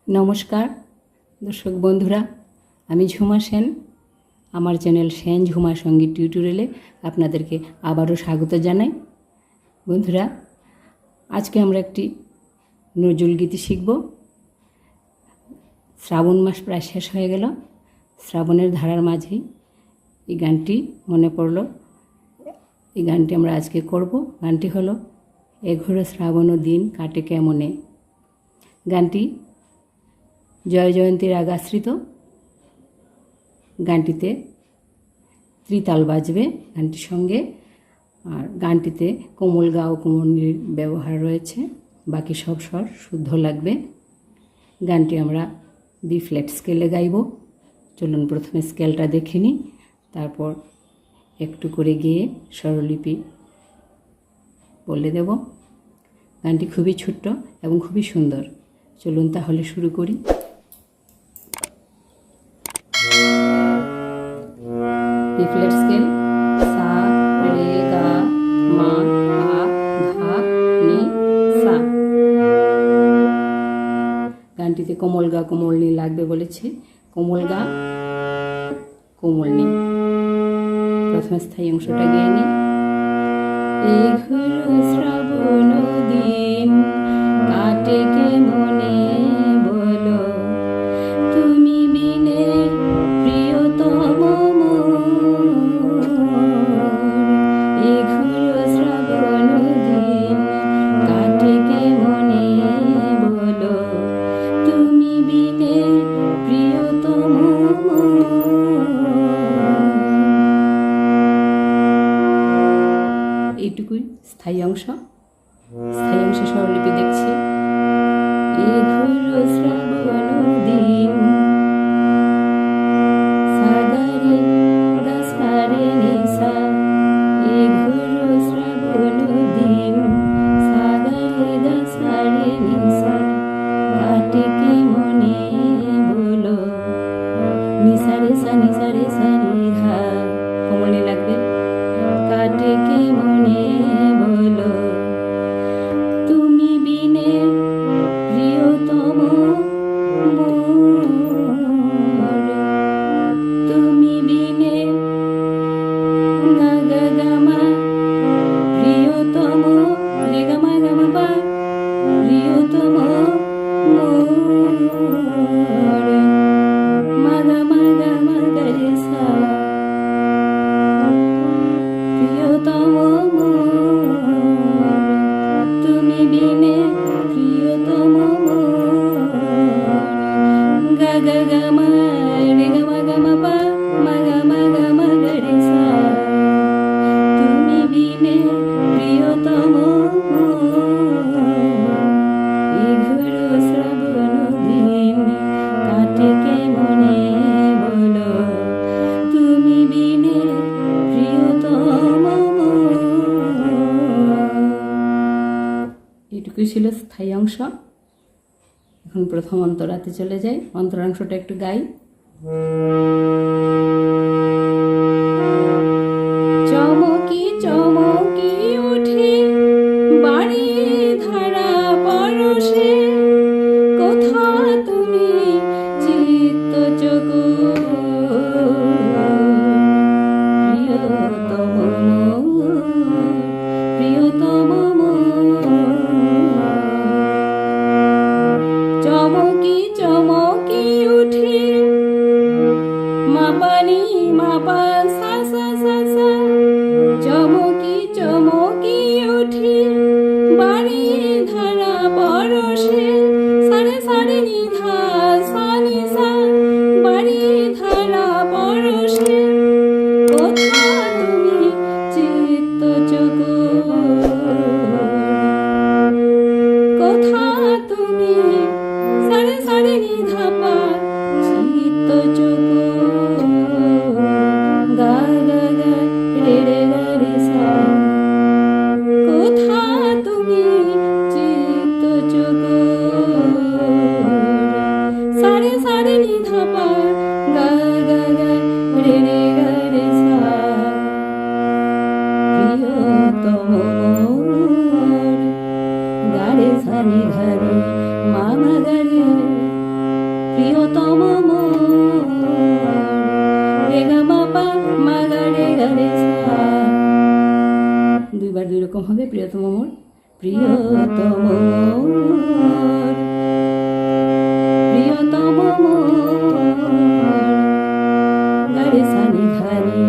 নমস্কার দর্শক বন্ধুরা, আমি ঝুমা সেন। আমার চ্যানেল সেন ঝুমা সঙ্গীত টিউটোরিয়ালে আপনাদেরকে আবারও স্বাগত জানাই। বন্ধুরা, আজকে আমরা একটি নজরুল গীতি শিখব। শ্রাবণ মাস প্রায় শেষ হয়ে গেল, শ্রাবণের ধারার মাঝেই এই গানটি মনে পড়ল। এই গানটি আমরা আজকে করব। গানটি হলো এঘোর শ্রাবণ দিন কাটে কেমনে। গানটি জয় জয়ন্তী রাগ আশ্রিত। গানটিতে ত্রিতাল বাজবে গানটির সঙ্গে, আর গানটিতে কোমল গা ও কোমলনির ব্যবহার রয়েছে, বাকি সব স্বর শুদ্ধ লাগবে। গানটি আমরা বি ফ্ল্যাট স্কেলে গাইব। চলুন প্রথমে স্কেলটা দেখে নিই, তারপর একটু করে গিয়ে স্বরলিপি বলে দেব। গানটি খুবই ছোট্ট এবং খুবই সুন্দর। চলুন তাহলে শুরু করি। বি ফ্ল্যাট স্কেল, সা রে গা মা পা ধা নি সা। গানটিতে কোমল গা কোমল নি লাগবে বলেছে। কোমল গা কোমল নি। প্রথমে স্থায়ী অংশটা গেয়ে নি। এঘোর শ্রাবণ দিন কাটে কেমনে বলো, তুমি বিনে প্রিয়তম মোর। এঘোর শ্রাবণ দিন কাটে কেমনে বলো, তুমি বিনে প্রিয়তম এইটুকুই স্থায়ী অংশ। স্থায়ী অংশে স্বরলিপি দেখছি। এঘোর শ্রাবণ দিন সাগারে গা সারে নি সা। এঘোর শ্রাবণ দিন সাগারে গা সারে নি সা। কাটে কেমনে বলো, নি সারে সা নি সারে সা নি ধা। কোমলে লাগবে। কাটে কেমনে বলো, তুমি বিনে প্রিয়তম মোর। তুমি বিনে গা গা গা মা প্রিয়তম রে গা মা পা প্রিয়তম মোর। মা গা মা গা রে সা প্রিয়তম মোর। তুমি বিনে প্রিয়তম মোর। গা গা গা মা রে গা মা পা মা গা রে সা। তুমি বিনে প্রিয়তম মোর। এঘোর শ্রাবণ দিন কাটে কেমনে বলো, তুমি বিনে প্রিয়তম মোর। এটুকুই ছিল স্থায়ী অংশ। এখন প্রথম অন্তরাতে চলে যাই। অন্তরাংশটা একটু গাই। চমকি চমকি উঠে বাড়ি ধারা পরশে, কোথা তুমি চিত্ত চকুর প্রিয়তম মোর। প্রিয়তম মোর। চমকি চমকি উঠে মা পানি মা পা সা সা সা সা। চমকি চমকি উঠে বাড়ি ধারা পরশে, সারে সারে নি ধা সা নি সা। বাড়ি ধারা পরশে, কোথা তুমি চিত্ত চকুর। কোথা তুমি সারে সারে নি ধা পা চিত্ত চকুর। গা গা গা মা গা রে গা রে সা। দুইবার দুই রকম হবে। প্রিয়তম মোর, প্রিয়তম মোর, প্রিয়তম মোর, গা রে সা নি ধা নি,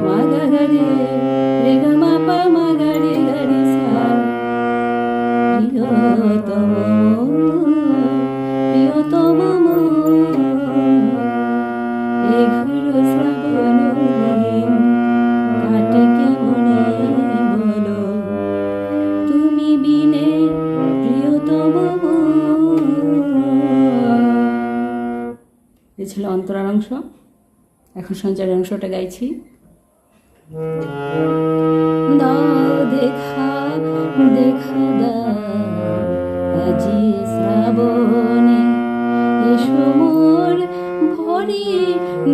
মা গা গা রে, রে গা মা পা মা গা রে সা। প্রিয়তম মোর, প্রিয়তম মোর, এ ঘুরো শ্রাবণ দিন কাটে কেমনে বলো, তুমি বিনে প্রিয়তম মোর। এ ছিল অন্তরার অংশ। এখন সঞ্চারের অংশটা গাইছি। দাও দেখা দেখা দাও আজি শ্রাবণে, এসো মোর ভরি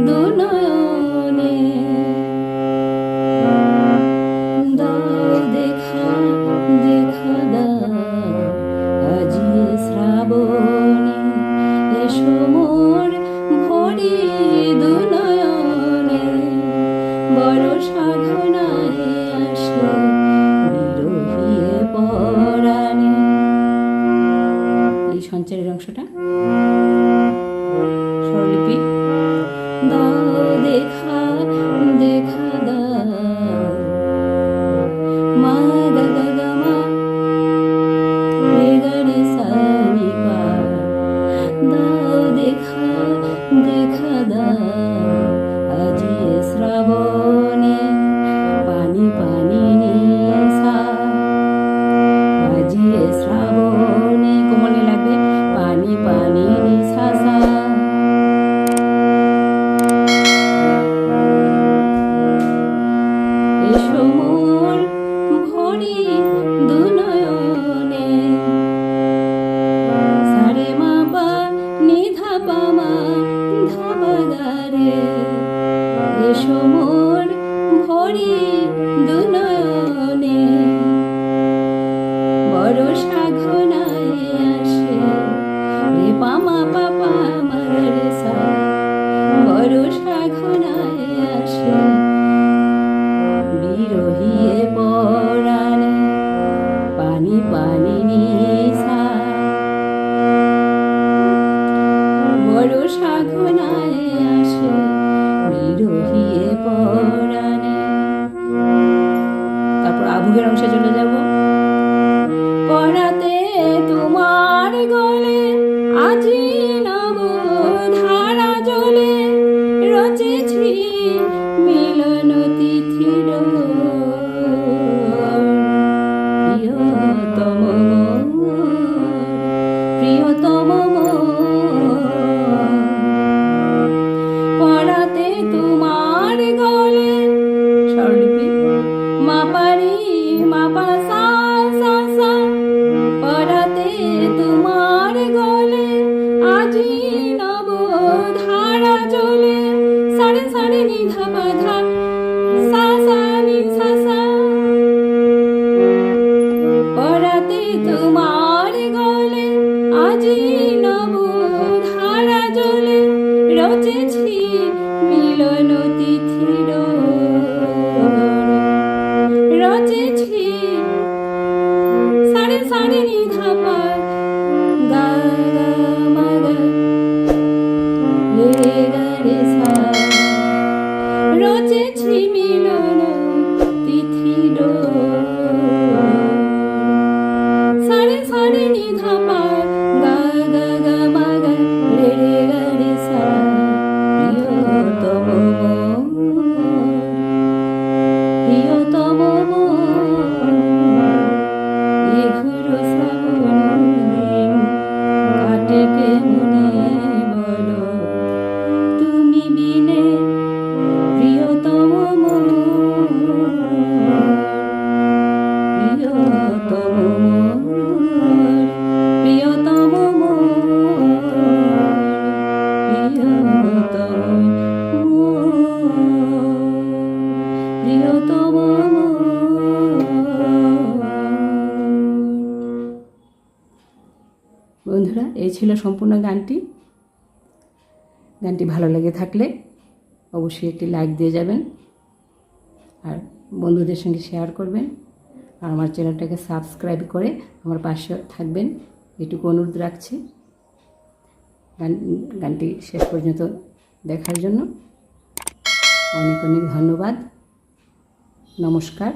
দুনয়নে। দাও দেখা দেখা দাও আজি শ্রাবণে, এসো মোর ভরি দুনয়নে। বড় সাধনায় আসে বিরহিয়ে পরাণে। এই সঞ্চারের অংশটা স্বরলিপি। দাও দেখা দেখা দাও, মা গা গা গা মা, রে গা রে সা নি পা। দাও দেখা দেখা দাও আজি শ্রাবণে, পানি পানি নি সা। আজি শ্রাবণে কোমলে লাগবে, পানি পানি নি সা সা। এসো মোর ভরি দুনয়নে, সারে মা পা নি ধা পা মা ধা পা গা রে। এসো মোর ভরি দুনয়নে, বড় সাধনায় আসে রে পা মা পা পা মা গা রে সা। বড় সাধনায় আসে বিরহিয়ে পরাণে, পানি পানি নি সা। বড় সাধনায় আসে বিরহিয়ে পরাণে। তারপর আবুগের অংশে চলে যাব। পরাতে তোমার গলে আজি নব ধারা জলে, রচেছি মিলন তিথির। প্রিয়তম মোর, প্রিয়তম মোর, পরাতে তোমার গলে, স্বরলিপি মা পা রে মা পা সা সা সা। পরাতে তোমার গলে আজি নব ধারা জলে, সারে সারে নি ধা পা ধা, সা সা নি সা সা। পরাতে তোমার গলে আজি নব ধারা জলে, রচেছি মিলন তিথির। রচেছি সারে সারে নি ধা পা গা গা মা গা, রে গা রে সা। রচেছি মিলন তিথির। সারে সারে নি ধা পা গা গা গা মা গা, রে গা রে সা। প্রিয়তম মোর, প্রিয়তম মোর, এ ঘুরো শ্রাবণ দিন কাটে কেমনে বলো, তুমি বিনে প্রিয়তম মোর। প্রিয়তম মোর, প্রিয়তম মোর, প্রিয়তম মোর, প্রিয়তম মোর। বন্ধুরা, এই ছিল সম্পূর্ণ গানটি। গানটি ভালো লেগে থাকলে অবশ্যই একটি লাইক দিয়ে যাবেন। আর বন্ধুদের সঙ্গে শেয়ার করবেন, আর আমার চ্যানেলটাকে সাবস্ক্রাইব করে আমার পাশে থাকবেন, এটুকু অনুরোধ রাখছি। গানটি শেষ পর্যন্ত দেখার জন্য অনেক অনেক ধন্যবাদ। নমস্কার।